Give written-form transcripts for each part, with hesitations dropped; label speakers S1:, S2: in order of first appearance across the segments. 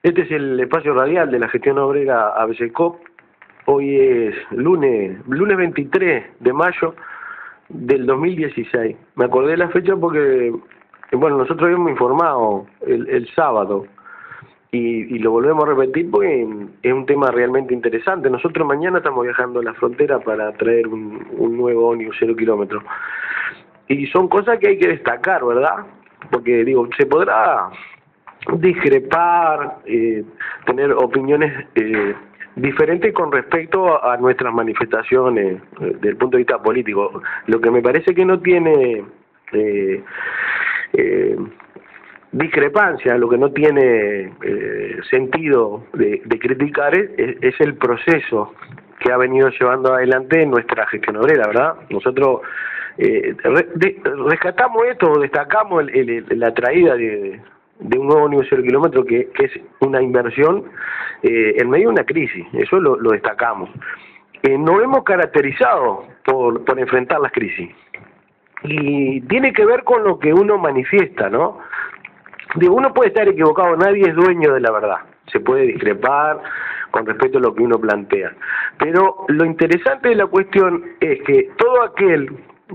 S1: Este es el espacio radial de la gestión obrera ABCCOP. Hoy es lunes 23 de mayo del 2016. Me acordé de la fecha porque, bueno, nosotros habíamos informado el sábado y lo volvemos a repetir porque es un tema realmente interesante. Nosotros mañana estamos viajando a la frontera para traer un nuevo ómnibus 0 kilómetros. Y son cosas que hay que destacar, ¿verdad? Porque, digo, se podrá discrepar, tener opiniones diferentes con respecto a nuestras manifestaciones desde el punto de vista político. Lo que me parece que no tiene discrepancia, lo que no tiene sentido de criticar es el proceso que ha venido llevando adelante nuestra gestión obrera, ¿verdad? Nosotros rescatamos esto, destacamos la traída de un nuevo ómnibus 0 kilómetros que es una inversión en medio de una crisis, eso lo destacamos. Nos hemos caracterizado por enfrentar las crisis y tiene que ver con lo que uno manifiesta, ¿no? Digo, uno puede estar equivocado, nadie es dueño de la verdad, se puede discrepar con respecto a lo que uno plantea, pero lo interesante de la cuestión es que todo aquel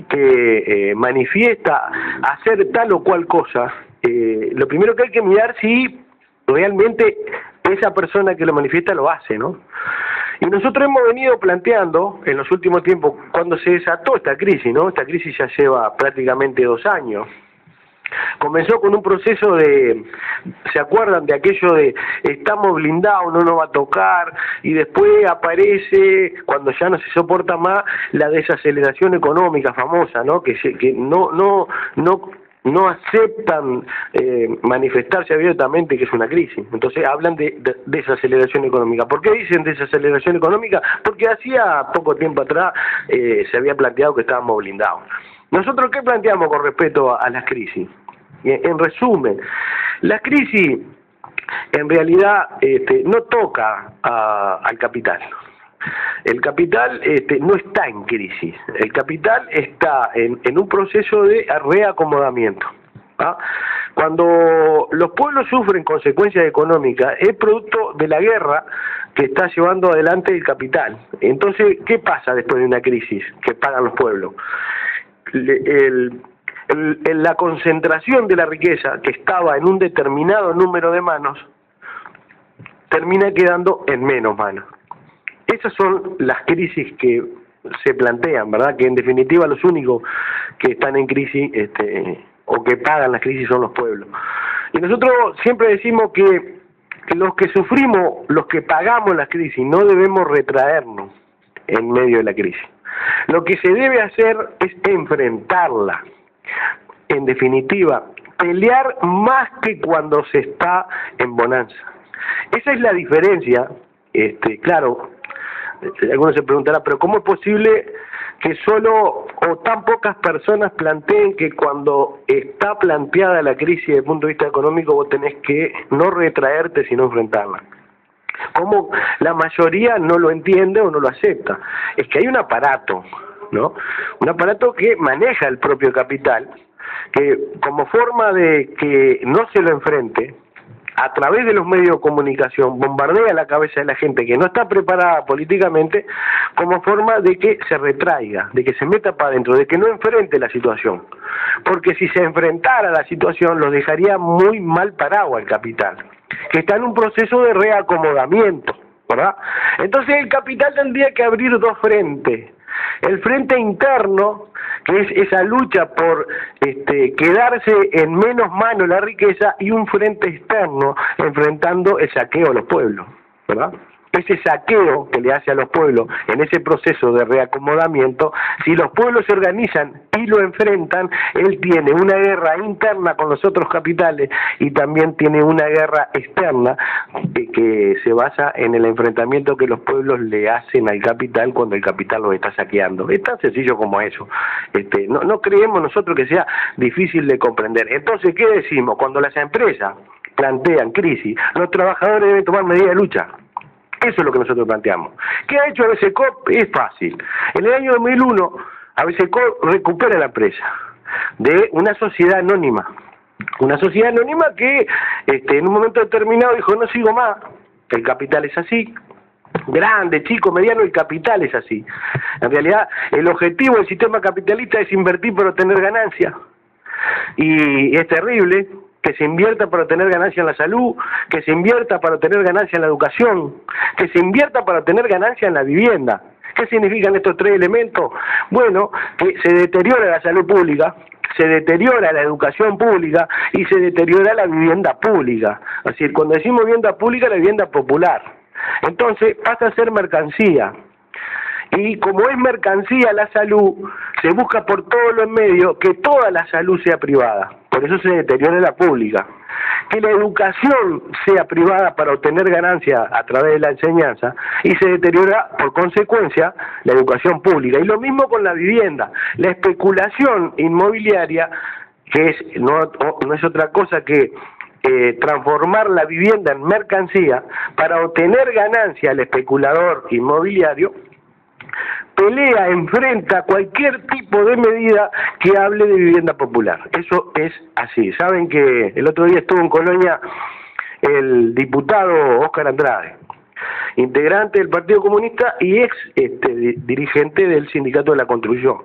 S1: que manifiesta hacer tal o cual cosa, lo primero que hay que mirar si realmente esa persona que lo manifiesta lo hace, ¿no? Y nosotros hemos venido planteando en los últimos tiempos, cuando se desató esta crisis, ¿no? Esta crisis ya lleva prácticamente 2 años. Comenzó con un proceso ¿se acuerdan de aquello de estamos blindados, no nos va a tocar? Y después aparece, cuando ya no se soporta más, la desaceleración económica famosa, ¿no? Que no aceptan manifestarse abiertamente que es una crisis. Entonces hablan de desaceleración económica. ¿Por qué dicen desaceleración económica? Porque hacía poco tiempo atrás se había planteado que estábamos blindados. ¿Nosotros qué planteamos con respecto a las crisis? En resumen, la crisis en realidad no toca al capital. El capital no está en crisis, el capital está en un proceso de reacomodamiento. ¿Ah? Cuando los pueblos sufren consecuencias económicas es producto de la guerra que está llevando adelante el capital. Entonces, ¿qué pasa después de una crisis que pagan los pueblos? La concentración de la riqueza que estaba en un determinado número de manos termina quedando en menos manos. Esas son las crisis que se plantean, ¿verdad? Que en definitiva los únicos que están en crisis o que pagan las crisis son los pueblos. Y nosotros siempre decimos que los que sufrimos, los que pagamos las crisis, no debemos retraernos en medio de la crisis. Lo que se debe hacer es enfrentarla. En definitiva, pelear más que cuando se está en bonanza. Esa es la diferencia. Claro, algunos se preguntarán, pero ¿cómo es posible que solo o tan pocas personas planteen que cuando está planteada la crisis desde el punto de vista económico vos tenés que no retraerte sino enfrentarla? Como la mayoría no lo entiende o no lo acepta, es que hay un aparato, ¿no? Un aparato que maneja el propio capital, que como forma de que no se lo enfrente, a través de los medios de comunicación bombardea la cabeza de la gente que no está preparada políticamente, como forma de que se retraiga, de que se meta para adentro, de que no enfrente la situación. Porque si se enfrentara la situación, los dejaría muy mal parado al capital, que está en un proceso de reacomodamiento, ¿verdad? Entonces el capital tendría que abrir 2 frentes. El frente interno, que es esa lucha por quedarse en menos manos la riqueza, y un frente externo enfrentando el saqueo a los pueblos, ¿verdad? Ese saqueo que le hace a los pueblos en ese proceso de reacomodamiento, si los pueblos se organizan y lo enfrentan, él tiene una guerra interna con los otros capitales y también tiene una guerra externa que se basa en el enfrentamiento que los pueblos le hacen al capital cuando el capital los está saqueando. Es tan sencillo como eso. No creemos nosotros que sea difícil de comprender. Entonces, ¿qué decimos? Cuando las empresas plantean crisis, los trabajadores deben tomar medidas de lucha. Eso es lo que nosotros planteamos. ¿Qué ha hecho ABCCOP? Es fácil. En el año 2001, ABCCOP recupera la empresa de una sociedad anónima Una sociedad anónima que en un momento determinado dijo, no sigo más, el capital es así, grande, chico, mediano, el capital es así. En realidad, el objetivo del sistema capitalista es invertir para obtener ganancias. Y es terrible que se invierta para obtener ganancia en la salud, que se invierta para obtener ganancia en la educación, que se invierta para obtener ganancia en la vivienda. ¿Qué significan estos tres elementos? Bueno, que se deteriora la salud pública, se deteriora la educación pública y se deteriora la vivienda pública. Es decir, cuando decimos vivienda pública, la vivienda popular. Entonces pasa a ser mercancía. Y como es mercancía la salud, se busca por todos los medios que toda la salud sea privada. Por eso se deteriora la pública. Que la educación sea privada para obtener ganancia a través de la enseñanza y se deteriora por consecuencia la educación pública. Y lo mismo con la vivienda. La especulación inmobiliaria, que no es otra cosa que transformar la vivienda en mercancía para obtener ganancia al especulador inmobiliario, pelea, enfrenta cualquier tipo de medida que hable de vivienda popular. Eso es así. Saben que el otro día estuvo en Colonia el diputado Óscar Andrade, integrante del Partido Comunista y ex dirigente del Sindicato de la Construcción.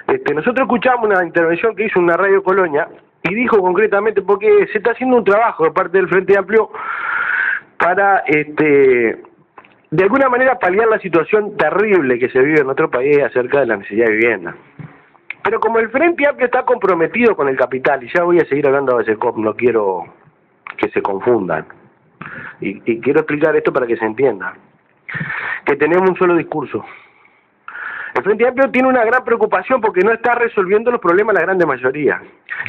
S1: Nosotros escuchamos una intervención que hizo en una radio Colonia y dijo concretamente, porque se está haciendo un trabajo de parte del Frente Amplio para de alguna manera paliar la situación terrible que se vive en nuestro país acerca de la necesidad de vivienda. Pero como el Frente Amplio está comprometido con el capital, y ya voy a seguir hablando de ABASECOP, no quiero que se confundan, y quiero explicar esto para que se entienda, que tenemos un solo discurso. El Frente Amplio tiene una gran preocupación porque no está resolviendo los problemas de la grande mayoría.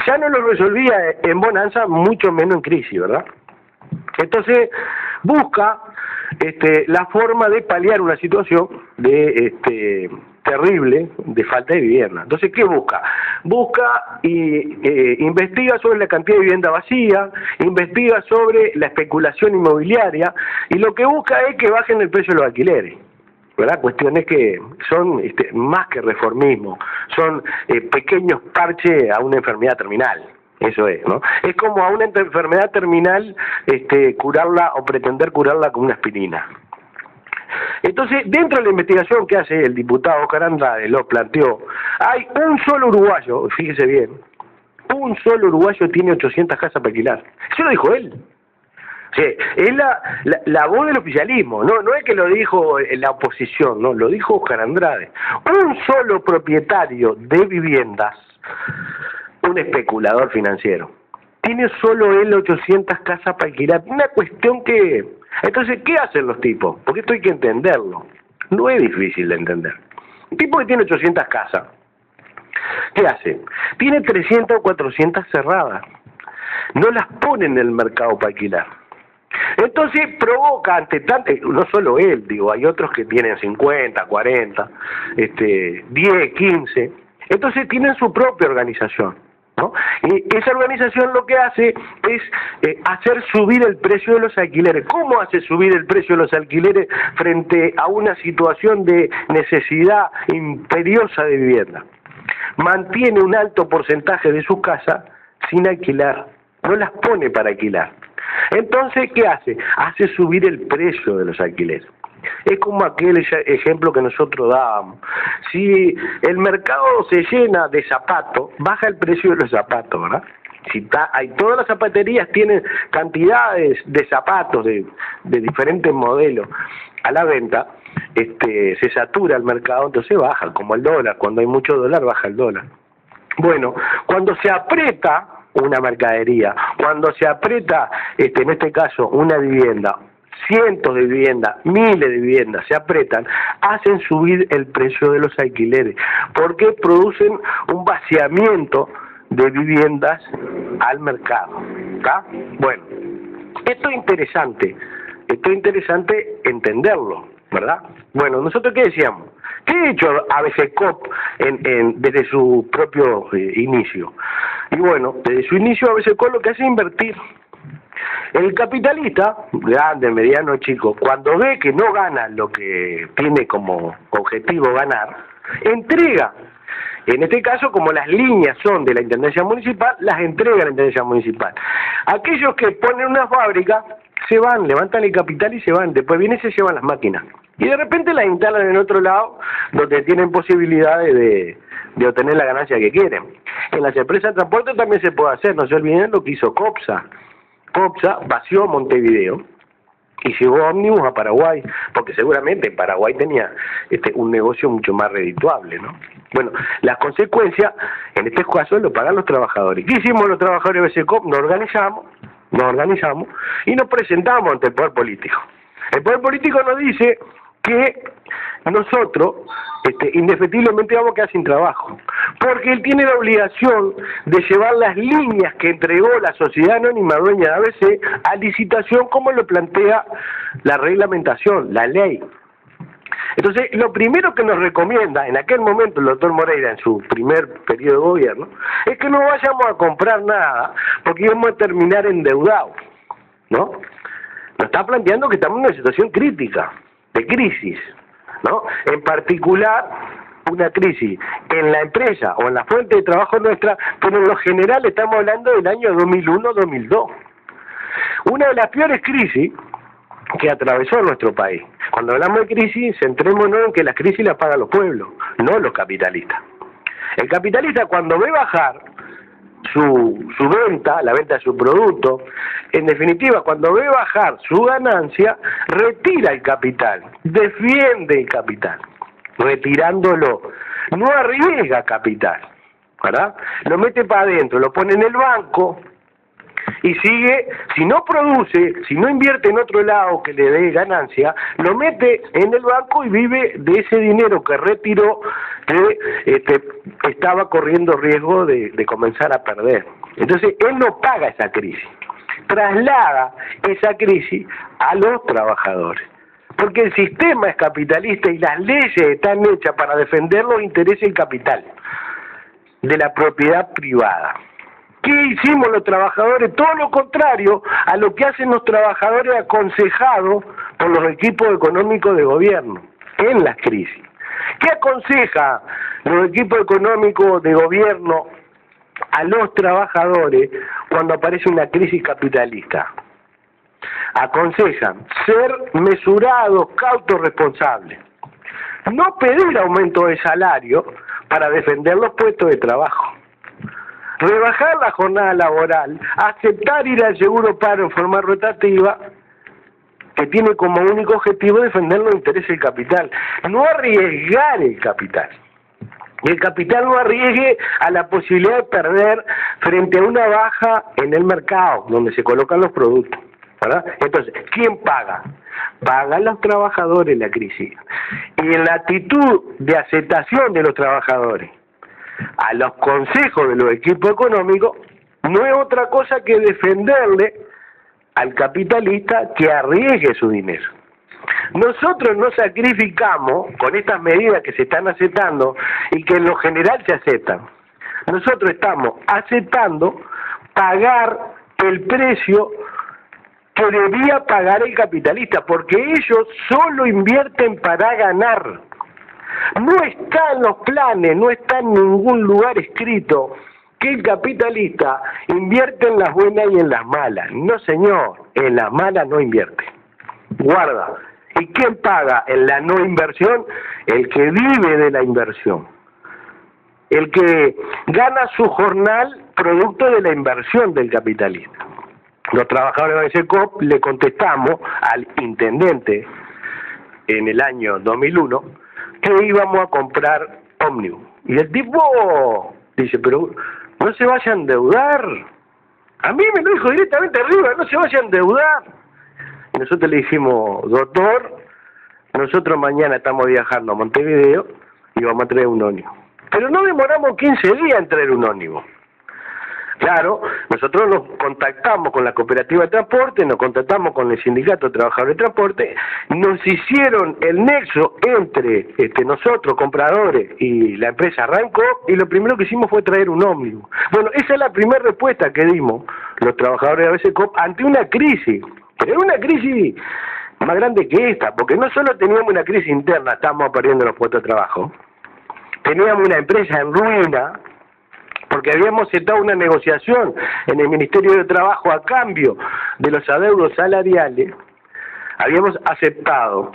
S1: Ya no los resolvía en bonanza, mucho menos en crisis, ¿verdad? Entonces busca la forma de paliar una situación de terrible de falta de vivienda. Entonces, ¿qué busca? Busca y investiga sobre la cantidad de vivienda vacía, investiga sobre la especulación inmobiliaria y lo que busca es que bajen el precio de los alquileres, ¿verdad? Cuestiones que son más que reformismo, son pequeños parches a una enfermedad terminal. Eso es, ¿no? Es como a una enfermedad terminal curarla o pretender curarla con una aspirina. Entonces, dentro de la investigación que hace el diputado Óscar Andrade, lo planteó, hay un solo uruguayo, fíjese bien, un solo uruguayo tiene 800 casas para alquilar. Eso lo dijo él. Sí, es la voz del oficialismo, no es que lo dijo la oposición, no, lo dijo Óscar Andrade. Un solo propietario de viviendas, un especulador financiero, tiene solo él 800 casas para alquilar. Una cuestión que... Entonces, ¿qué hacen los tipos? Porque esto hay que entenderlo. No es difícil de entender. Un tipo que tiene 800 casas, ¿qué hace? Tiene 300 o 400 cerradas. No las pone en el mercado para alquilar. Entonces provoca ante tanto, no solo él, digo, hay otros que tienen 50, 40, 10, 15. Entonces tienen su propia organización, ¿no? Y esa organización lo que hace es hacer subir el precio de los alquileres. ¿Cómo hace subir el precio de los alquileres frente a una situación de necesidad imperiosa de vivienda? Mantiene un alto porcentaje de sus casas sin alquilar, no las pone para alquilar. Entonces, ¿qué hace? Hace subir el precio de los alquileres. Es como aquel ejemplo que nosotros dábamos. Si el mercado se llena de zapatos, baja el precio de los zapatos, ¿verdad? Todas las zapaterías tienen cantidades de zapatos de diferentes modelos a la venta, se satura el mercado, entonces baja, como el dólar. Cuando hay mucho dólar, baja el dólar. Bueno, cuando se aprieta una mercadería, cuando se aprieta, en este caso, una vivienda, cientos de viviendas, miles de viviendas se apretan, hacen subir el precio de los alquileres, porque producen un vaciamiento de viviendas al mercado, ¿está? Bueno, esto es interesante entenderlo, ¿verdad? Bueno, nosotros ¿qué decíamos? ¿Qué ha hecho ABASECOP desde su propio inicio? Y bueno, desde su inicio ABASECOP lo que hace es invertir. El capitalista, grande, mediano, chico, cuando ve que no gana lo que tiene como objetivo ganar, entrega En este caso, como las líneas son de la Intendencia Municipal, las entrega la Intendencia Municipal. Aquellos que ponen una fábrica, se van, levantan el capital y se van, después vienen y se llevan las máquinas. Y de repente las instalan en otro lado, donde tienen posibilidades de obtener la ganancia que quieren. En las empresas de transporte también se puede hacer, no se olviden lo que hizo Copsa. Copsa vació Montevideo y llevó ómnibus a Paraguay, porque seguramente en Paraguay tenía un negocio mucho más redituable, ¿no? Bueno, las consecuencias, en este caso, lo pagan los trabajadores. ¿Qué hicimos los trabajadores de BCCOP? Nos organizamos y nos presentamos ante el poder político. El poder político nos dice que nosotros indefectiblemente vamos a quedar sin trabajo, porque él tiene la obligación de llevar las líneas que entregó la sociedad anónima dueña de ABC a licitación como lo plantea la reglamentación, la ley. Entonces, lo primero que nos recomienda en aquel momento el doctor Moreira en su primer periodo de gobierno es que no vayamos a comprar nada porque íbamos a terminar endeudados, ¿no? Nos está planteando que estamos en una situación crítica, de crisis, ¿no? En particular, una crisis en la empresa o en la fuente de trabajo nuestra, pero en lo general estamos hablando del año 2001-2002. Una de las peores crisis que atravesó nuestro país. Cuando hablamos de crisis, centrémonos en que las crisis las pagan los pueblos, no los capitalistas. El capitalista, cuando ve bajar su venta, la venta de su producto, en definitiva, cuando ve bajar su ganancia, retira el capital, defiende el capital, retirándolo, no arriesga capital, ¿verdad? Lo mete para adentro, lo pone en el banco y sigue, si no produce, si no invierte en otro lado que le dé ganancia, lo mete en el banco y vive de ese dinero que retiró, que estaba corriendo riesgo de comenzar a perder. Entonces, él no paga esa crisis, traslada esa crisis a los trabajadores. Porque el sistema es capitalista y las leyes están hechas para defender los intereses del capital, de la propiedad privada. ¿Qué hicimos los trabajadores? Todo lo contrario a lo que hacen los trabajadores aconsejados por los equipos económicos de gobierno en las crisis. ¿Qué aconseja los equipos económicos de gobierno a los trabajadores cuando aparece una crisis capitalista? Aconsejan ser mesurados, cautos, responsables. No pedir aumento de salario para defender los puestos de trabajo. Rebajar la jornada laboral, aceptar ir al seguro paro en forma rotativa, que tiene como único objetivo defender los intereses del capital, no arriesgar el capital. Y el capital no arriesgue a la posibilidad de perder frente a una baja en el mercado, donde se colocan los productos, ¿verdad? Entonces, ¿quién paga? Pagan los trabajadores la crisis. Y en la actitud de aceptación de los trabajadores a los consejos de los equipos económicos, no es otra cosa que defenderle al capitalista que arriesgue su dinero. Nosotros no sacrificamos con estas medidas que se están aceptando y que en lo general se aceptan. Nosotros estamos aceptando pagar el precio que debía pagar el capitalista, porque ellos solo invierten para ganar. No está en los planes, no está en ningún lugar escrito que el capitalista invierte en las buenas y en las malas. No, señor, en las malas no invierte. Guarda. ¿Y quién paga en la no inversión? El que vive de la inversión. El que gana su jornal producto de la inversión del capitalista. Los trabajadores de BCCOP le contestamos al intendente en el año 2001 que íbamos a comprar ómnibus. Y el tipo dice, pero no se vaya a endeudar. A mí me lo dijo directamente arriba, no se vaya a endeudar. Y nosotros le dijimos, doctor, nosotros mañana estamos viajando a Montevideo y vamos a traer un ómnibus. Pero no demoramos 15 días en traer un ómnibus. Claro, nosotros nos contactamos con la cooperativa de transporte, nos contactamos con el sindicato de trabajadores de transporte, nos hicieron el nexo entre nosotros, compradores, y la empresa arrancó, y lo primero que hicimos fue traer un ómnibus. Bueno, esa es la primera respuesta que dimos los trabajadores de BCCOP ante una crisis, pero era una crisis más grande que esta, porque no solo teníamos una crisis interna, estábamos perdiendo los puestos de trabajo, teníamos una empresa en ruina, porque habíamos aceptado una negociación en el Ministerio de Trabajo a cambio de los adeudos salariales, habíamos aceptado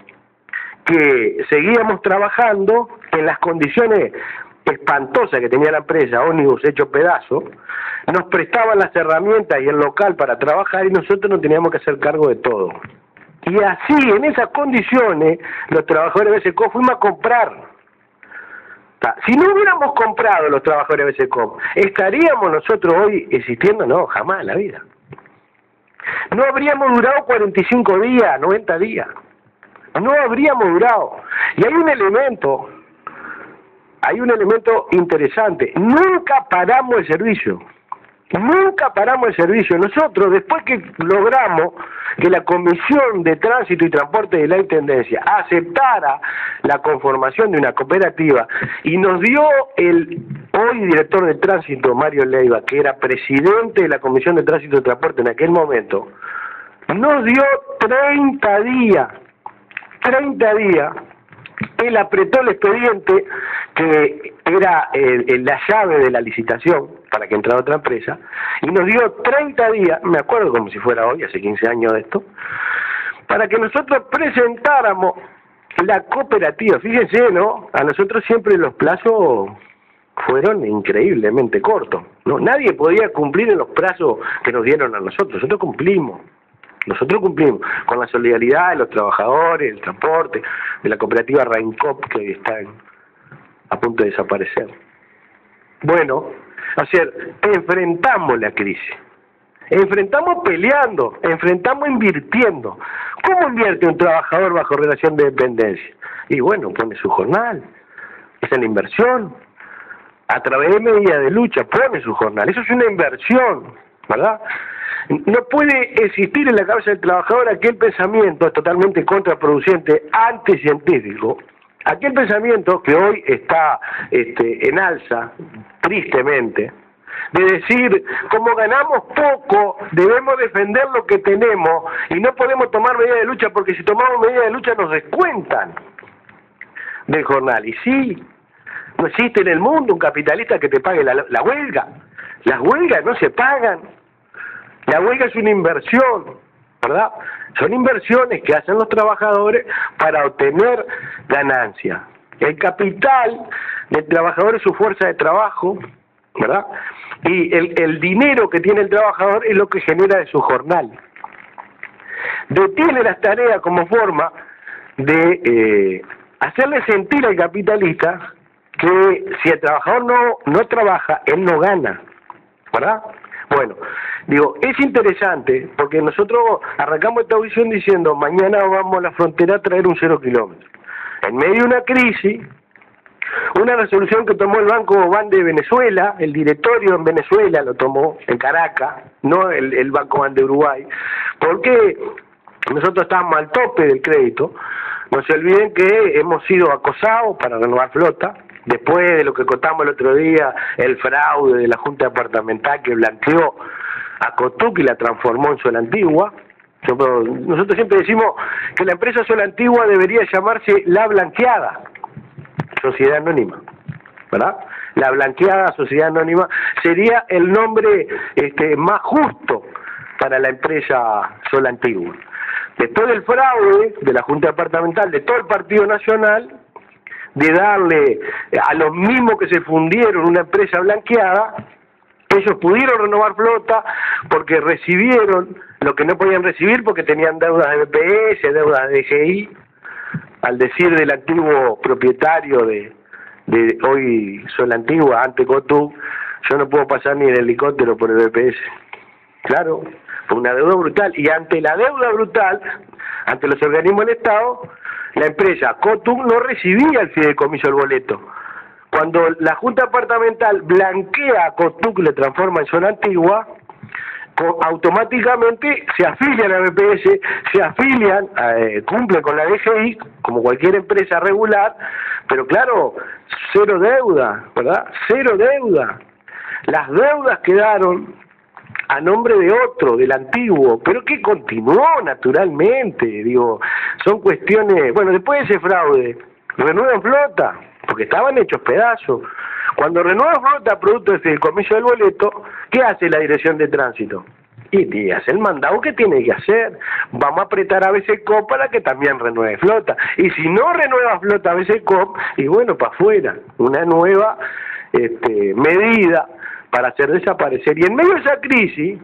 S1: que seguíamos trabajando en las condiciones espantosas que tenía la empresa, ómnibus hecho pedazo, nos prestaban las herramientas y el local para trabajar y nosotros nos teníamos que hacer cargo de todo. Y así, en esas condiciones, los trabajadores de BSCO fuimos a comprar. Si no hubiéramos comprado los trabajadores de BSCO, ¿estaríamos nosotros hoy existiendo? No, jamás en la vida. No habríamos durado 45 días, 90 días. No habríamos durado. Y hay un elemento interesante. Nunca paramos el servicio. Nunca paramos el servicio. Nosotros, después que logramos que la Comisión de Tránsito y Transporte de la Intendencia aceptara la conformación de una cooperativa y nos dio el hoy director de Tránsito, Mario Leiva, que era presidente de la Comisión de Tránsito y Transporte en aquel momento, nos dio 30 días. Él apretó el expediente, que era la llave de la licitación para que entrara otra empresa, y nos dio 30 días, me acuerdo como si fuera hoy, hace 15 años de esto, para que nosotros presentáramos la cooperativa. Fíjense, ¿no? A nosotros siempre los plazos fueron increíblemente cortos, ¿no? Nadie podía cumplir en los plazos que nos dieron a nosotros. Nosotros cumplimos con la solidaridad de los trabajadores, el transporte, de la cooperativa Raincop, que hoy está a punto de desaparecer. Bueno, o sea, enfrentamos la crisis, enfrentamos peleando, enfrentamos invirtiendo. ¿Cómo invierte un trabajador bajo relación de dependencia? Y bueno, pone su jornal, esa es la inversión. A través de medidas de lucha pone su jornal, eso es una inversión, ¿verdad? No puede existir en la cabeza del trabajador aquel pensamiento totalmente contraproducente, anticientífico, aquel pensamiento que hoy está en alza, tristemente, de decir, como ganamos poco, debemos defender lo que tenemos y no podemos tomar medidas de lucha porque si tomamos medidas de lucha nos descuentan del jornal. Y sí, no existe en el mundo un capitalista que te pague la huelga. Las huelgas no se pagan. La huelga es una inversión, ¿verdad? Son inversiones que hacen los trabajadores para obtener ganancias. El capital del trabajador es su fuerza de trabajo, ¿verdad? Y el dinero que tiene el trabajador es lo que genera de su jornal. Detiene las tareas como forma de hacerle sentir al capitalista que si el trabajador no trabaja, él no gana, ¿verdad? Bueno, digo, es interesante porque nosotros arrancamos esta audición diciendo mañana vamos a la frontera a traer un 0 kilómetro. En medio de una crisis, una resolución que tomó el Banco Ban de Venezuela, el directorio en Venezuela lo tomó, en Caracas, no el Banco Ban de Uruguay, porque nosotros estábamos al tope del crédito. No se olviden que hemos sido acosados para renovar flota. Después de lo que contamos el otro día, el fraude de la Junta Departamental que blanqueó a Cotuc y la transformó en Sol Antigua. Nosotros siempre decimos que la empresa Sol Antigua debería llamarse La Blanqueada Sociedad Anónima, ¿verdad? La Blanqueada Sociedad Anónima sería el nombre más justo para la empresa Sol Antigua. Después del fraude de la Junta Departamental, de todo el Partido Nacional, de darle a los mismos que se fundieron una empresa blanqueada, ellos pudieron renovar flota porque recibieron lo que no podían recibir porque tenían deudas de BPS, deudas de DGI, al decir del antiguo propietario de hoy Sol Antigua, ante Cotuc, yo no puedo pasar ni en helicóptero por el BPS. Claro, fue una deuda brutal, y ante la deuda brutal, ante los organismos del Estado, la empresa Cotuc no recibía el fideicomiso del boleto. Cuando la Junta Departamental blanquea a Cotuc y le transforma en Sol Antigua, automáticamente se afilian a BPS, se afilian, cumplen con la DGI, como cualquier empresa regular, pero claro, cero deuda, ¿verdad? Cero deuda. Las deudas quedaron a nombre de otro, del antiguo, pero que continuó naturalmente, digo, son cuestiones, bueno, después de ese fraude, renuevan flota, porque estaban hechos pedazos. Cuando renueva flota producto del fideicomiso del boleto, ¿qué hace la Dirección de Tránsito? Y hace el mandado que tiene que hacer. Vamos a apretar a BCCOP para que también renueve flota. Y si no renueva flota a BCCOP, y bueno, para afuera, una nueva medida para hacer desaparecer. Y en medio de esa crisis,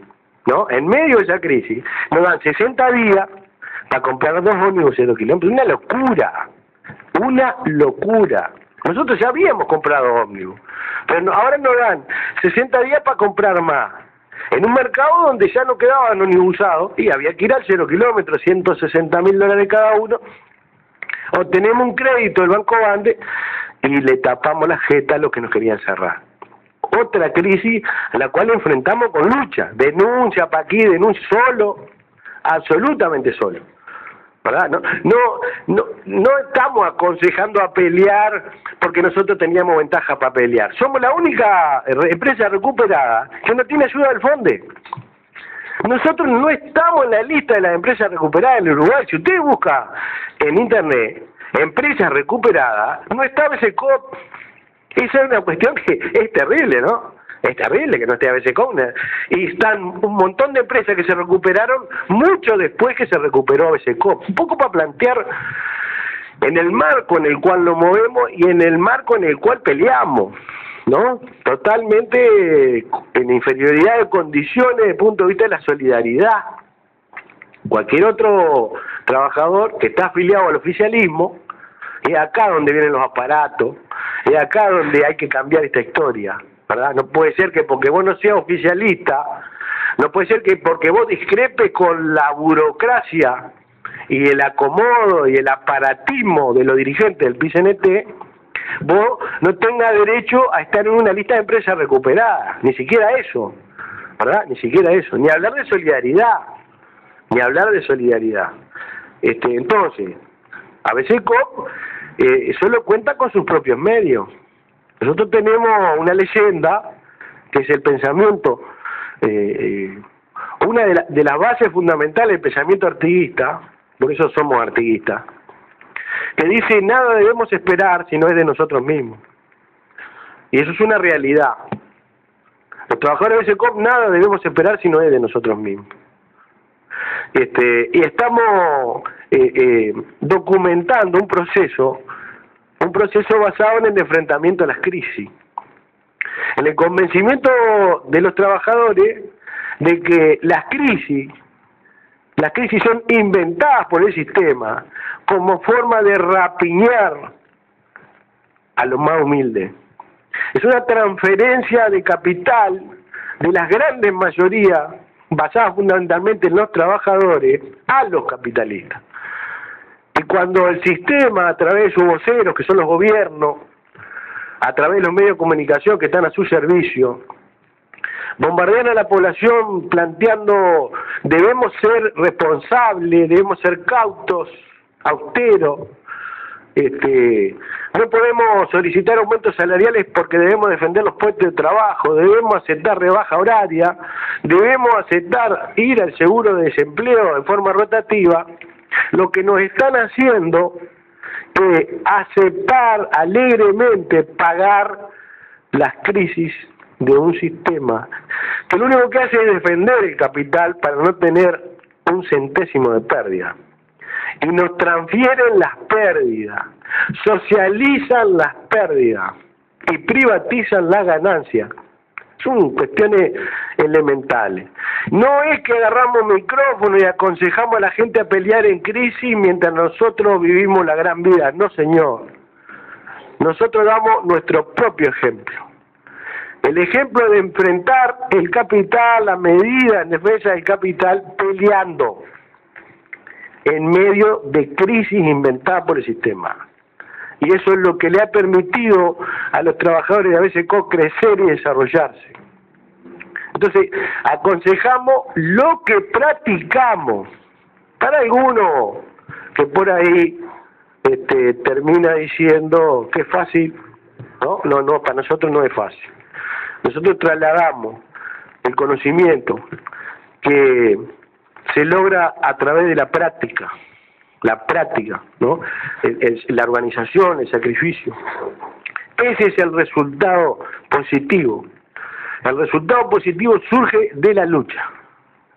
S1: ¿no? En medio de esa crisis, nos dan 60 días para comprar 2 ómnibus de 2 kilómetros. Una locura. Una locura. Nosotros ya habíamos comprado ómnibus, pero ahora nos dan 60 días para comprar más. En un mercado donde ya no quedaban ómnibus usados y había que ir al 0 kilómetros, $160.000 cada uno. Obtenemos un crédito del Banco Bande y le tapamos la jeta a los que nos querían cerrar. Otra crisis a la cual enfrentamos con lucha, denuncia para aquí, denuncia solo, absolutamente solo, ¿verdad? No estamos aconsejando a pelear porque nosotros teníamos ventaja para pelear. Somos la única empresa recuperada que no tiene ayuda del FONDE. Nosotros no estamos en la lista de las empresas recuperadas en Uruguay. Si usted busca en internet empresas recuperadas, no está BCCOP. Esa es una cuestión que es terrible, ¿no? Es terrible que no esté BCCOP. Y están un montón de empresas que se recuperaron mucho después que se recuperó BCCOP. Un poco para plantear en el marco en el cual nos movemos y en el marco en el cual peleamos, ¿no? Totalmente en inferioridad de condiciones desde el punto de vista de la solidaridad. Cualquier otro trabajador que está afiliado al oficialismo, es acá donde vienen los aparatos, es acá donde hay que cambiar esta historia, ¿verdad? No puede ser que porque vos no seas oficialista, no puede ser que porque vos discrepes con la burocracia y el acomodo y el aparatismo de los dirigentes del PICNT, vos no tengas derecho a estar en una lista de empresas recuperadas, ni siquiera eso, ¿verdad? Ni siquiera eso, ni hablar de solidaridad, ni hablar de solidaridad. Entonces, ABCCOP solo cuenta con sus propios medios. Nosotros tenemos una leyenda, que es el pensamiento, una de las bases fundamentales del pensamiento artiguista, por eso somos artiguistas, que dice: nada debemos esperar si no es de nosotros mismos. Y eso es una realidad. Los trabajadores de BCCOP nada debemos esperar si no es de nosotros mismos. Y estamos documentando un proceso basado en el enfrentamiento a las crisis, en el convencimiento de los trabajadores de que las crisis son inventadas por el sistema como forma de rapiñar a los más humildes. Es una transferencia de capital de las grandes mayorías, basada fundamentalmente en los trabajadores, a los capitalistas. Y cuando el sistema, a través de sus voceros, que son los gobiernos, a través de los medios de comunicación que están a su servicio, bombardean a la población planteando: debemos ser responsables, debemos ser cautos, austeros, no podemos solicitar aumentos salariales porque debemos defender los puestos de trabajo, debemos aceptar rebaja horaria, debemos aceptar ir al seguro de desempleo en forma rotativa. Lo que nos están haciendo es aceptar alegremente pagar las crisis de un sistema que lo único que hace es defender el capital para no tener un centésimo de pérdida. Y nos transfieren las pérdidas, socializan las pérdidas y privatizan las ganancias. Son cuestiones elementales. No es que agarramos micrófono y aconsejamos a la gente a pelear en crisis mientras nosotros vivimos la gran vida. No, señor. Nosotros damos nuestro propio ejemplo. El ejemplo de enfrentar el capital, la medida en defensa del capital, peleando en medio de crisis inventada por el sistema. Y eso es lo que le ha permitido a los trabajadores de ABCCOP crecer y desarrollarse. Entonces, aconsejamos lo que practicamos. Para algunos que por ahí termina diciendo que es fácil, ¿no? No, para nosotros no es fácil. Nosotros trasladamos el conocimiento que se logra a través de la práctica, ¿no? La organización, el sacrificio. Ese es el resultado positivo. El resultado positivo surge de la lucha,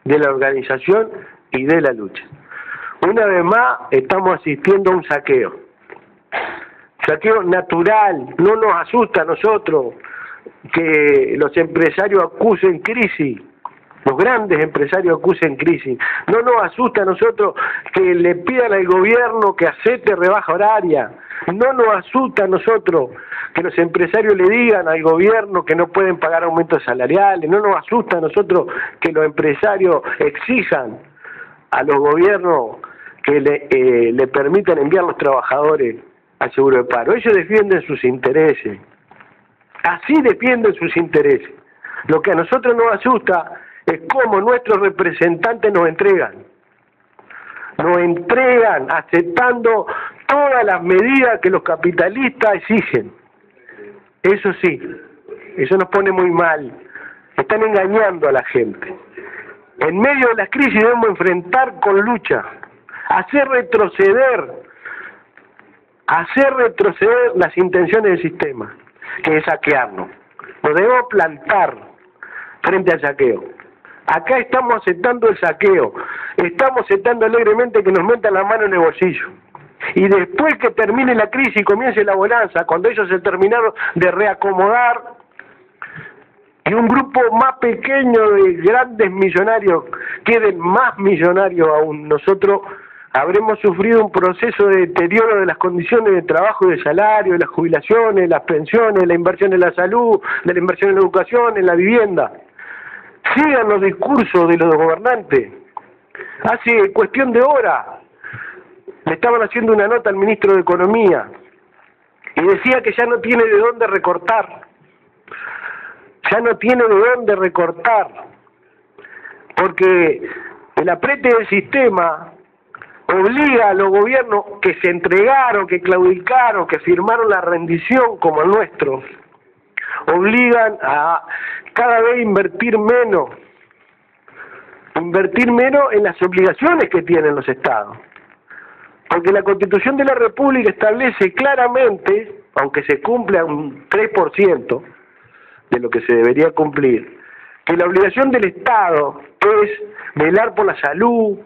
S1: de la organización y de la lucha. Una vez más estamos asistiendo a un saqueo. Saqueo natural, no nos asusta a nosotros que los empresarios acusen crisis, los grandes empresarios acusen crisis. No nos asusta a nosotros que le pidan al gobierno que acepte rebaja horaria. No nos asusta a nosotros que los empresarios le digan al gobierno que no pueden pagar aumentos salariales. No nos asusta a nosotros que los empresarios exijan a los gobiernos que le permitan enviar a los trabajadores al seguro de paro. Ellos defienden sus intereses. Así defienden sus intereses. Lo que a nosotros nos asusta es cómo nuestros representantes nos entregan aceptando todas las medidas que los capitalistas exigen. Eso sí, eso nos pone muy mal. Están engañando a la gente. En medio de las crisis debemos enfrentar con lucha, hacer retroceder las intenciones del sistema, que es saquearnos. Nos debemos plantar frente al saqueo. Acá estamos aceptando el saqueo, estamos aceptando alegremente que nos metan la mano en el bolsillo. Y después que termine la crisis y comience la bonanza, cuando ellos se terminaron de reacomodar, y un grupo más pequeño de grandes millonarios queden más millonarios aún, nosotros habremos sufrido un proceso de deterioro de las condiciones de trabajo y de salario, de las jubilaciones, de las pensiones, de la inversión en la salud, de la inversión en la educación, en la vivienda. Sigan los discursos de los gobernantes. Hace cuestión de horas le estaban haciendo una nota al ministro de Economía y decía que ya no tiene de dónde recortar. Ya no tiene de dónde recortar. Porque el aprete del sistema obliga a los gobiernos que se entregaron, que claudicaron, que firmaron la rendición como el nuestro, obligan a cada vez invertir menos en las obligaciones que tienen los estados. Porque la Constitución de la República establece claramente, aunque se cumple a un 3% de lo que se debería cumplir, que la obligación del Estado es velar por la salud,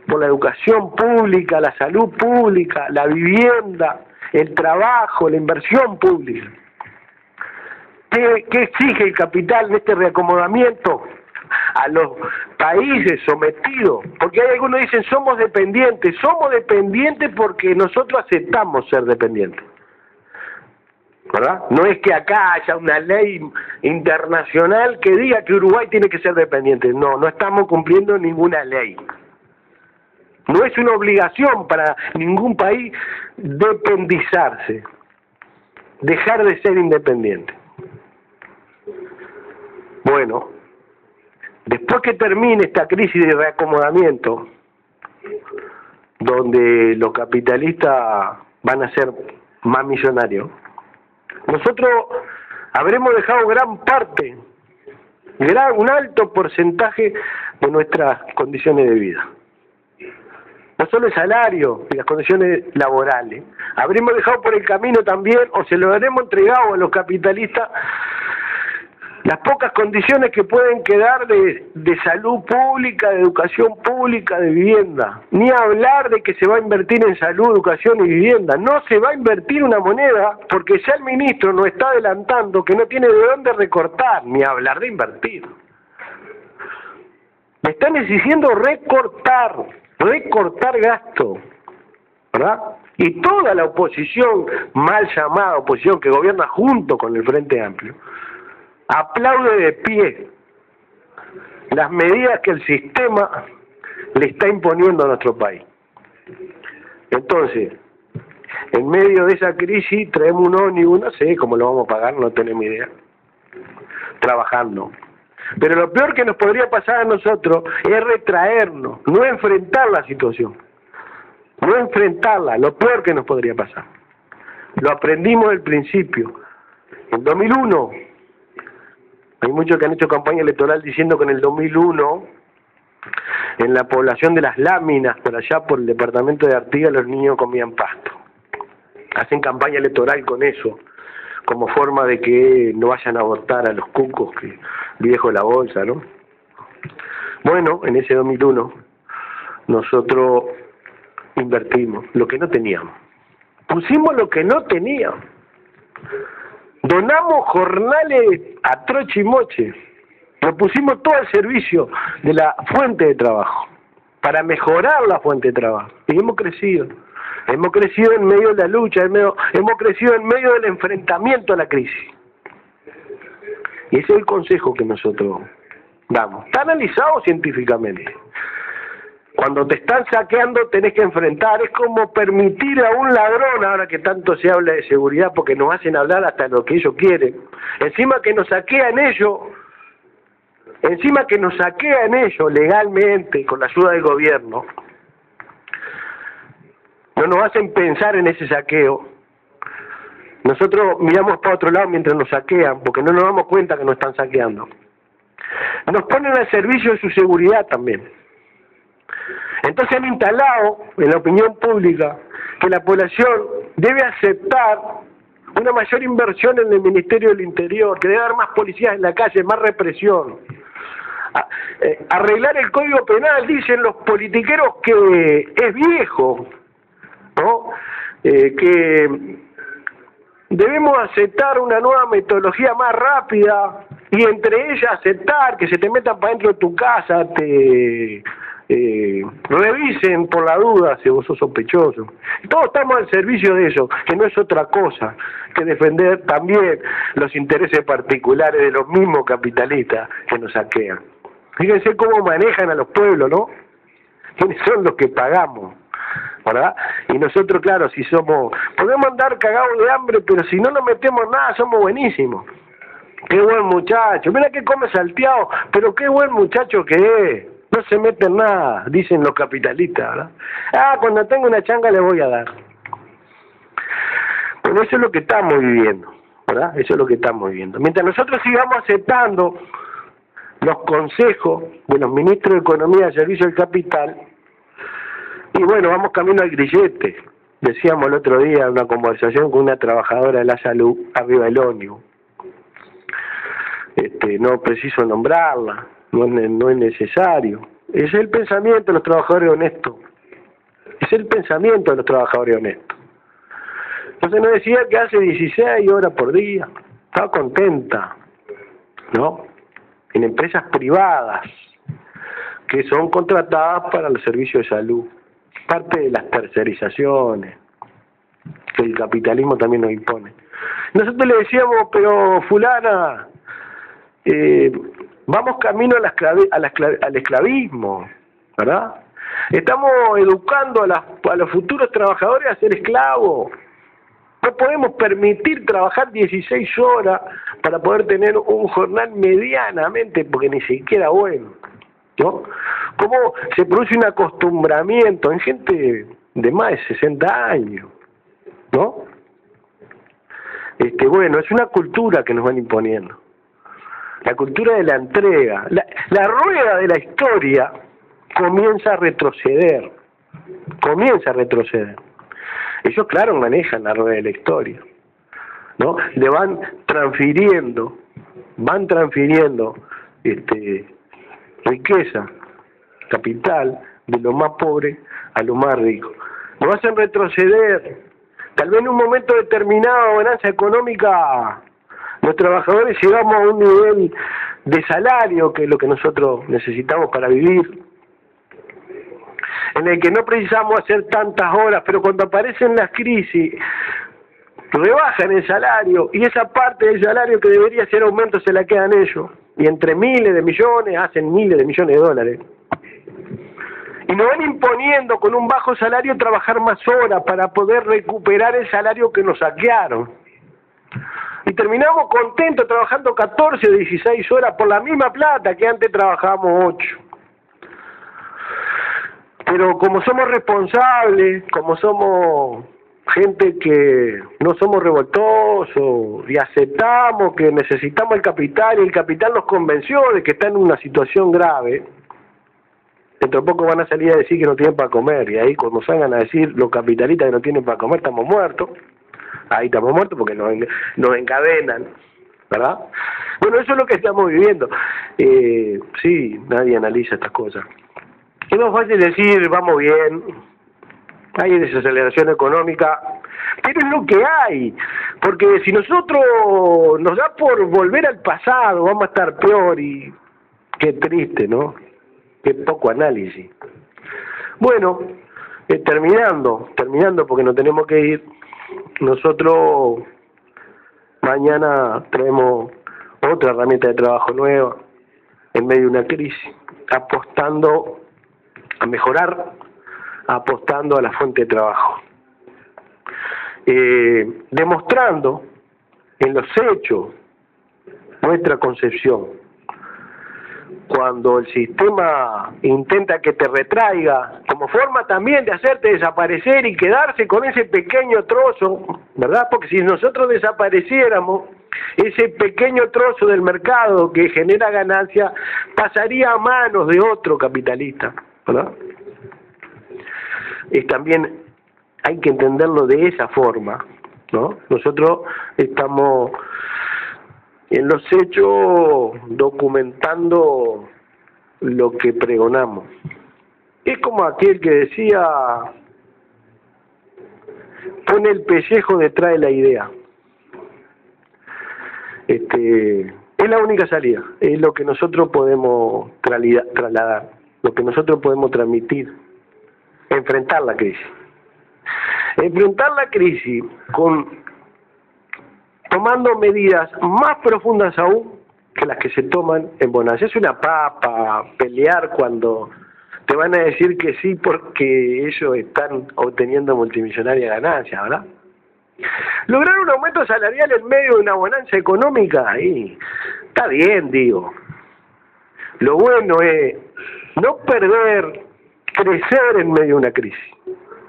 S1: por la educación pública, la salud pública, la vivienda, el trabajo, la inversión pública. ¿Qué exige el capital en este reacomodamiento a los países sometidos? Porque hay algunos que dicen somos dependientes porque nosotros aceptamos ser dependientes, ¿verdad? No es que acá haya una ley internacional que diga que Uruguay tiene que ser dependiente. No estamos cumpliendo ninguna ley. No es una obligación para ningún país dependizarse, dejar de ser independiente. Bueno, después que termine esta crisis de reacomodamiento, donde los capitalistas van a ser más millonarios, nosotros habremos dejado gran parte, un alto porcentaje de nuestras condiciones de vida. No solo el salario y las condiciones laborales. Habremos dejado por el camino también, o se lo habremos entregado a los capitalistas, las pocas condiciones que pueden quedar de salud pública, de educación pública, de vivienda. Ni hablar de que se va a invertir en salud, educación y vivienda. No se va a invertir una moneda porque ya el ministro nos está adelantando que no tiene de dónde recortar, ni hablar de invertir. Me están exigiendo recortar gasto, ¿verdad? Y toda la oposición, mal llamada oposición, que gobierna junto con el Frente Amplio, aplaude de pie las medidas que el sistema le está imponiendo a nuestro país. Entonces, en medio de esa crisis traemos un ómnibus, no sé cómo lo vamos a pagar, no tenemos idea, trabajando. Pero lo peor que nos podría pasar a nosotros es retraernos, no enfrentar la situación, no enfrentarla, lo peor que nos podría pasar. Lo aprendimos del principio. En 2001, hay muchos que han hecho campaña electoral diciendo que en el 2001, en la población de Las Láminas, por allá por el departamento de Artigas, los niños comían pasto. Hacen campaña electoral con eso, como forma de que no vayan a votar a los cucos que viejo la bolsa, ¿no? Bueno, en ese 2001 nosotros invertimos lo que no teníamos, pusimos lo que no teníamos, donamos jornales a troche y moche, lo pusimos todo al servicio de la fuente de trabajo, para mejorar la fuente de trabajo, y hemos crecido en medio de la lucha, hemos crecido en medio del enfrentamiento a la crisis. Y ese es el consejo que nosotros damos. Está analizado científicamente. Cuando te están saqueando tenés que enfrentar. Es como permitir a un ladrón, ahora que tanto se habla de seguridad, porque nos hacen hablar hasta lo que ellos quieren. Encima que nos saquean ellos legalmente, con la ayuda del gobierno, no nos hacen pensar en ese saqueo. Nosotros miramos para otro lado mientras nos saquean, porque no nos damos cuenta que nos están saqueando. Nos ponen al servicio de su seguridad también. Entonces han instalado en la opinión pública que la población debe aceptar una mayor inversión en el Ministerio del Interior, que debe haber más policías en la calle, más represión. Arreglar el Código Penal, dicen los politiqueros que es viejo, ¿no? Que debemos aceptar una nueva metodología más rápida y entre ellas aceptar que se te metan para dentro de tu casa, te revisen por la duda si vos sos sospechoso. Todos estamos al servicio de eso, que no es otra cosa que defender también los intereses particulares de los mismos capitalistas que nos saquean. Fíjense cómo manejan a los pueblos, ¿no? ¿Quiénes son los que pagamos? ¿Verdad? Y nosotros, claro, si somos, podemos andar cagados de hambre, pero si no nos metemos nada, somos buenísimos. Qué buen muchacho, mira que come salteado, pero qué buen muchacho que es. No se mete en nada, dicen los capitalistas, ¿verdad? Cuando tengo una changa le voy a dar. Bueno, eso es lo que estamos viviendo, ¿verdad? Eso es lo que estamos viviendo. Mientras nosotros sigamos aceptando los consejos de los ministros de Economía y Servicio del Capital, y bueno, vamos camino al grillete. Decíamos el otro día en una conversación con una trabajadora de la salud arriba del ómnibus. No preciso nombrarla, no es necesario. Ese es el pensamiento de los trabajadores honestos. Es el pensamiento de los trabajadores honestos. Entonces nos decía que hace 16 horas por día. Estaba contenta, ¿no? En empresas privadas que son contratadas para los servicios de salud. Parte de las tercerizaciones que el capitalismo también nos impone. Nosotros le decíamos, pero fulana, vamos camino al esclavismo, ¿verdad? Estamos educando a los futuros trabajadores a ser esclavos. No podemos permitir trabajar 16 horas para poder tener un jornal medianamente, porque ni siquiera bueno, ¿no? ¿Cómo se produce un acostumbramiento en gente de más de 60 años, ¿no? Bueno, es una cultura que nos van imponiendo. La cultura de la entrega. La rueda de la historia comienza a retroceder. Ellos, claro, manejan la rueda de la historia, ¿no? Le van transfiriendo riqueza, capital, de lo más pobre a lo más rico. Nos hacen retroceder. Tal vez en un momento determinado de bonanza económica, los trabajadores llegamos a un nivel de salario, que es lo que nosotros necesitamos para vivir, en el que no precisamos hacer tantas horas, pero cuando aparecen las crisis, rebajan el salario, y esa parte del salario que debería ser aumento se la quedan ellos, y entre miles de millones hacen miles de millones de dólares. Y nos van imponiendo con un bajo salario trabajar más horas para poder recuperar el salario que nos saquearon. Y terminamos contentos trabajando 14 o 16 horas por la misma plata que antes trabajábamos 8. Pero como somos responsables, como somos gente que no somos revoltosos y aceptamos que necesitamos el capital, y el capital nos convenció de que está en una situación grave, dentro de poco van a salir a decir que no tienen para comer, y ahí cuando salgan a decir los capitalistas que no tienen para comer, estamos muertos. ahí estamos muertos porque nos encadenan, ¿verdad? Bueno, eso es lo que estamos viviendo. Sí, nadie analiza estas cosas. Es más fácil decir, vamos bien, hay desaceleración económica, pero es lo que hay, porque si nosotros nos da por volver al pasado, vamos a estar peor y qué triste, ¿no? Qué poco análisis. Bueno, terminando, porque nos tenemos que ir, nosotros mañana traemos otra herramienta de trabajo nueva en medio de una crisis, apostando a mejorar, apostando a la fuente de trabajo, demostrando en los hechos nuestra concepción. Cuando el sistema intenta que te retraiga, como forma también de hacerte desaparecer y quedarse con ese pequeño trozo, ¿verdad? Porque si nosotros desapareciéramos, ese pequeño trozo del mercado que genera ganancia pasaría a manos de otro capitalista, ¿verdad? También hay que entenderlo de esa forma, ¿no? Nosotros estamos en los hechos documentando lo que pregonamos. Es como aquel que decía, pone el pellejo detrás de la idea. Es la única salida, es lo que nosotros podemos trasladar, lo que nosotros podemos transmitir, enfrentar la crisis. Enfrentar la crisis tomando medidas más profundas aún que las que se toman en bonanza. Es una papa pelear cuando te van a decir que sí porque ellos están obteniendo multimillonaria ganancia, ¿verdad? Lograr un aumento salarial en medio de una bonanza económica, ahí está bien, digo. Lo bueno es no perder, crecer en medio de una crisis.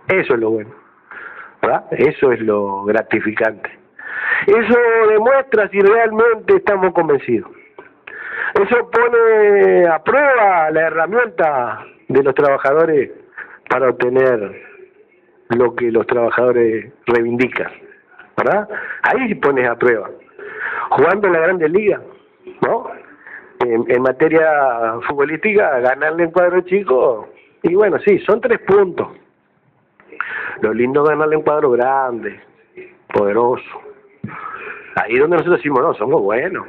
S1: Eso es lo bueno, ¿verdad? Eso es lo gratificante. Eso demuestra si realmente estamos convencidos. Eso pone a prueba la herramienta de los trabajadores para obtener lo que los trabajadores reivindican, ¿verdad? Ahí pones a prueba. Jugando en la Grandes Ligas, ¿no? En materia futbolística, ganarle en cuadro chico, y bueno, sí, son 3 puntos. Lo lindo es ganarle en cuadro grande, poderoso. Ahí es donde nosotros decimos, no, somos buenos.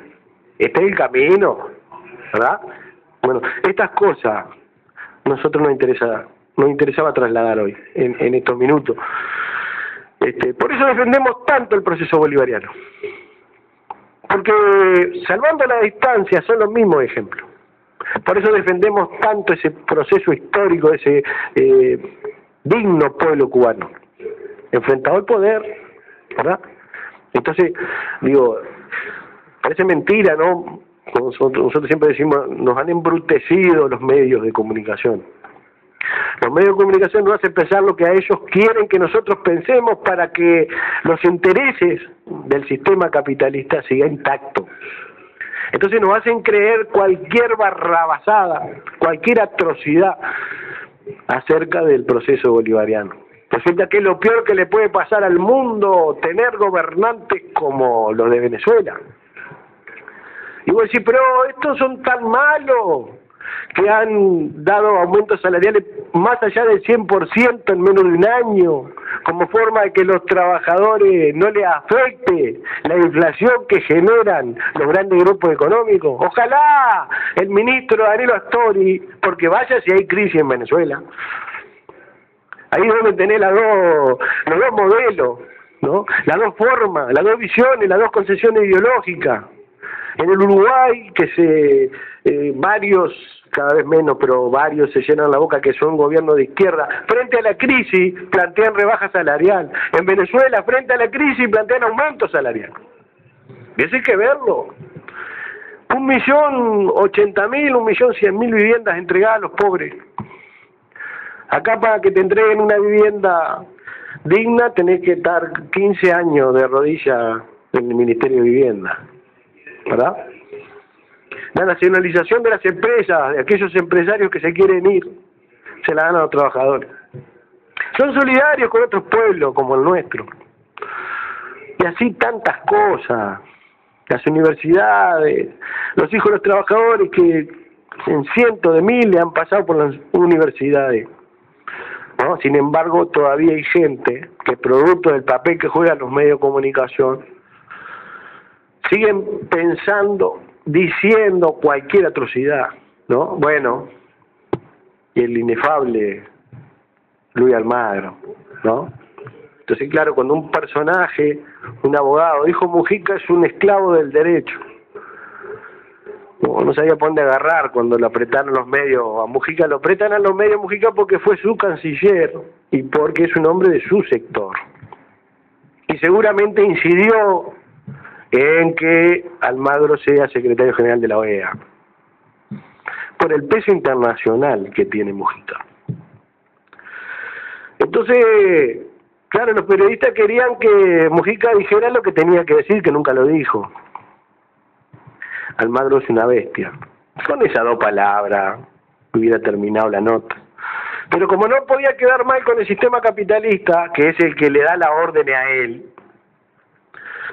S1: Este es el camino, ¿verdad? Bueno, estas cosas nosotros nos interesaba trasladar hoy, en estos minutos. Por eso defendemos tanto el proceso bolivariano. Porque salvando la distancia son los mismos ejemplos. Por eso defendemos tanto ese proceso histórico, ese digno pueblo cubano, enfrentado al poder, ¿verdad? Entonces, digo, parece mentira, ¿no? Nosotros siempre decimos, nos han embrutecido los medios de comunicación. Los medios de comunicación nos hacen pensar lo que a ellos quieren que nosotros pensemos para que los intereses del sistema capitalista sigan intactos. Entonces nos hacen creer cualquier barrabasada, cualquier atrocidad acerca del proceso bolivariano. Resulta que es lo peor que le puede pasar al mundo tener gobernantes como los de Venezuela. Y vos decís, pero estos son tan malos que han dado aumentos salariales más allá del 100% en menos de un año, como forma de que los trabajadores no les afecte la inflación que generan los grandes grupos económicos. Ojalá el ministro Danilo Astori, porque vaya si hay crisis en Venezuela. Ahí es donde tenés los dos modelos, ¿no? Las dos formas, las dos visiones, las dos concepciones ideológicas. En el Uruguay, que varios, cada vez menos, pero varios se llenan la boca que son gobiernos de izquierda, frente a la crisis plantean rebaja salarial. En Venezuela, frente a la crisis plantean aumento salarial. Y eso hay que verlo. 1.080.000, 1.100.000 viviendas entregadas a los pobres. Acá para que te entreguen una vivienda digna tenés que estar 15 años de rodilla en el Ministerio de Vivienda, ¿verdad? La nacionalización de las empresas, de aquellos empresarios que se quieren ir, se la dan a los trabajadores. Son solidarios con otros pueblos como el nuestro. Y así tantas cosas. Las universidades, los hijos de los trabajadores que en cientos de miles han pasado por las universidades, ¿no? Sin embargo, todavía hay gente que, producto del papel que juegan los medios de comunicación, siguen pensando, diciendo cualquier atrocidad, ¿no? Bueno, y el inefable Luis Almagro, ¿no? Entonces, claro, cuando un personaje, un abogado, dijo Mujica es un esclavo del derecho, no sabía por dónde agarrar cuando lo apretaron los medios a Mujica. Lo apretan a los medios Mujica porque fue su canciller y porque es un hombre de su sector. Y seguramente incidió en que Almagro sea secretario general de la OEA, por el peso internacional que tiene Mujica. Entonces, claro, los periodistas querían que Mujica dijera lo que tenía que decir, que nunca lo dijo. Almagro es una bestia. Con esas dos palabras hubiera terminado la nota. Pero como no podía quedar mal con el sistema capitalista, que es el que le da la orden a él,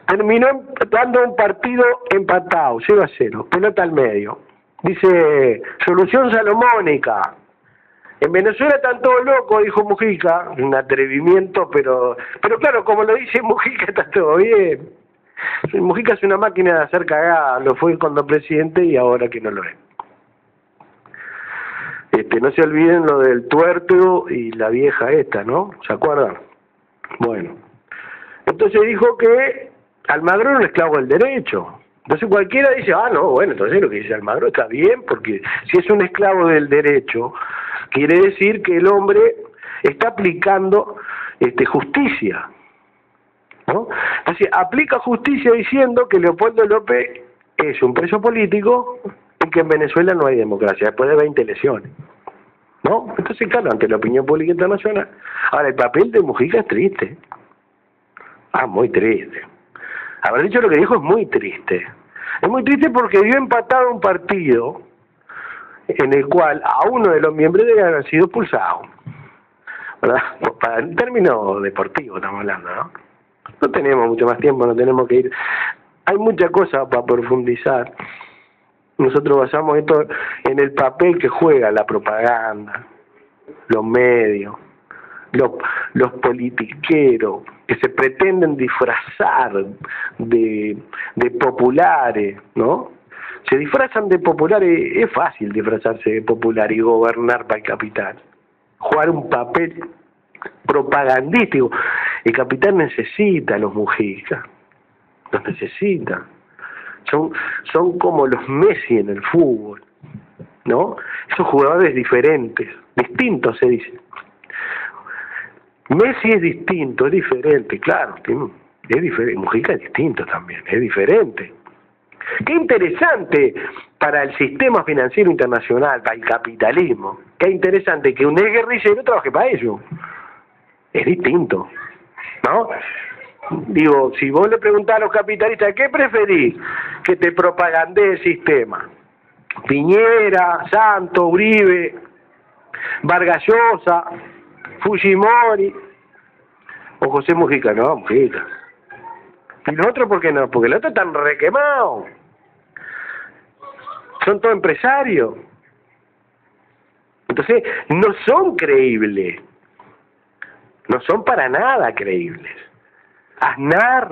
S1: terminó dando un partido empatado, 0-0, pelota al medio. Dice, solución salomónica. En Venezuela están todos locos, dijo Mujica, un atrevimiento, pero claro, como lo dice Mujica, está todo bien. Mujica es una máquina de hacer cagada, lo fue cuando presidente y ahora que no lo es. No se olviden lo del tuerto y la vieja esta, ¿no? ¿Se acuerdan? Bueno, entonces dijo que Almagro era un esclavo del derecho. Entonces cualquiera dice, no, bueno, entonces lo que dice Almagro está bien, porque si es un esclavo del derecho, quiere decir que el hombre está aplicando justicia, ¿no? Entonces aplica justicia diciendo que Leopoldo López es un preso político y que en Venezuela no hay democracia, después de 20 elecciones, ¿no? Entonces, claro, ante la opinión pública internacional. Ahora, el papel de Mujica es triste. Muy triste. Haber dicho lo que dijo es muy triste. Es muy triste porque dio empatado un partido en el cual a uno de los miembros debe haber sido expulsado, ¿verdad? En términos deportivos estamos hablando, ¿no? No tenemos mucho más tiempo, no tenemos que ir. Hay muchas cosas para profundizar. Nosotros basamos esto en el papel que juega la propaganda, los medios, los politiqueros que se pretenden disfrazar de populares, ¿no? Se disfrazan de populares, es fácil disfrazarse de popular y gobernar para el capital, jugar un papel propagandístico. El capital necesita a los Mujica, los necesita. Son como los Messi en el fútbol, ¿no? Esos jugadores diferentes, distintos se dice. Messi es distinto, es diferente, claro, es diferente. Mujica es distinto también, es diferente. Qué interesante para el sistema financiero internacional, para el capitalismo. Qué interesante que un guerrillero trabaje para ello. Es distinto, ¿no? Digo, si vos le preguntás a los capitalistas, ¿qué preferís? Que te propagandee el sistema. Piñera, Santos, Uribe, Vargas Llosa, Fujimori o José Mujica. No, Mujica. ¿Y los otros por qué no? Porque los otros están requemados. Son todos empresarios. Entonces, no son creíbles. No son para nada creíbles. Aznar,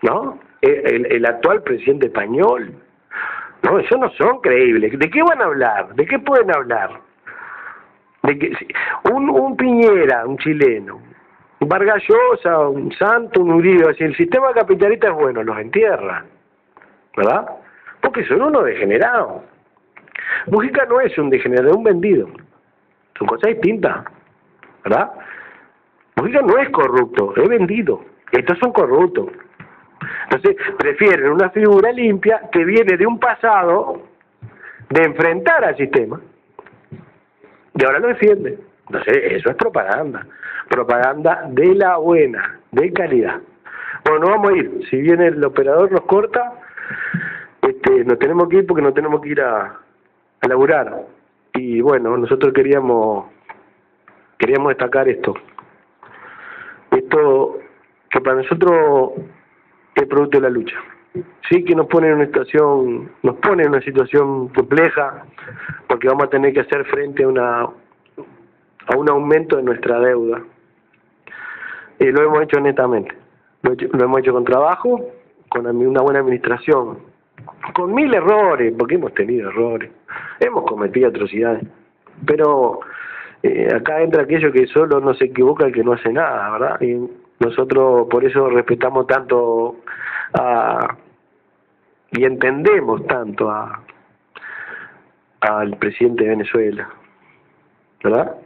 S1: ¿no? El actual presidente español. No, esos no son creíbles. ¿De qué van a hablar? ¿De qué pueden hablar? De que un Piñera, un chileno, un Vargas Llosa, un Santos, un Uribe, si el sistema capitalista es bueno, los entierra, ¿verdad? Porque son unos degenerados. Mujica no es un degenerado, es un vendido. Son cosas distintas, ¿verdad? Mujica no es corrupto, es vendido. Estos son corruptos. Entonces, prefieren una figura limpia que viene de un pasado de enfrentar al sistema y ahora lo defiende. Entonces, eso es propaganda. Propaganda de la buena, de calidad. Bueno, nos vamos a ir. Si bien el operador nos corta, nos tenemos que ir porque nos tenemos que ir a laburar. Y bueno, nosotros queríamos destacar esto que para nosotros es producto de la lucha. Sí que nos pone en una situación compleja, porque vamos a tener que hacer frente a un aumento de nuestra deuda. Lo hemos hecho honestamente, lo hemos hecho con trabajo, con una buena administración, con 1000 errores, porque hemos tenido errores, hemos cometido atrocidades, pero acá entra aquello que solo no se equivoca el que no hace nada, ¿verdad? Y nosotros por eso respetamos tanto y entendemos tanto al presidente de Venezuela, ¿verdad?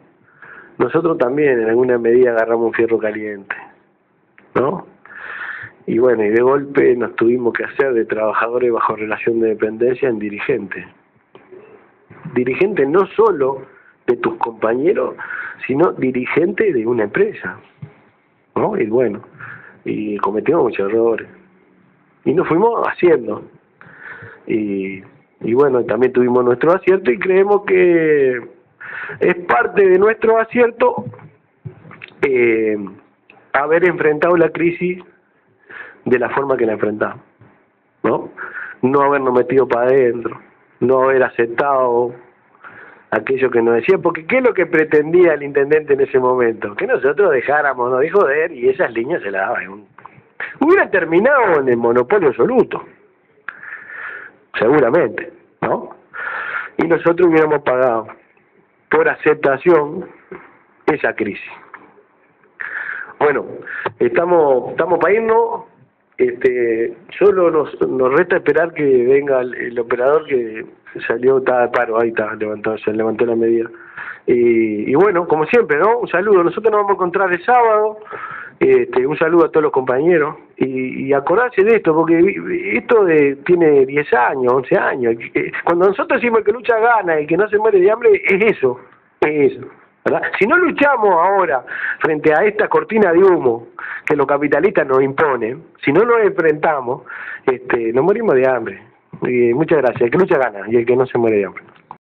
S1: Nosotros también en alguna medida agarramos un fierro caliente, ¿no? Y bueno, y de golpe nos tuvimos que hacer de trabajadores bajo relación de dependencia en dirigentes. Dirigentes no solo de tus compañeros, sino dirigentes de una empresa, ¿no? Y bueno, y cometimos muchos errores. Y nos fuimos haciendo. Y bueno, también tuvimos nuestro acierto y creemos que es parte de nuestro acierto haber enfrentado la crisis de la forma que la enfrentamos, ¿no? No habernos metido para adentro, no haber aceptado aquello que nos decían, porque ¿qué es lo que pretendía el intendente en ese momento? Que nosotros dejáramos de joder y esas líneas se las daban. Hubieran terminado en el monopolio absoluto, seguramente, ¿no? Y nosotros hubiéramos pagado por aceptación esa crisis. Bueno, estamos para irnos. Solo nos resta esperar que venga el operador que salió, está de paro, ahí está, se levantó la medida. Y bueno, como siempre, ¿no? Un saludo. Nosotros nos vamos a encontrar el sábado. Un saludo a todos los compañeros. Y acordarse de esto, porque esto tiene 10 años, 11 años. Cuando nosotros decimos que lucha gana y que no se muere de hambre, es eso. ¿Verdad? Si no luchamos ahora frente a esta cortina de humo que los capitalistas nos imponen, si no nos enfrentamos, nos morimos de hambre. Muchas gracias. El que lucha gana y el que no se muere de hambre.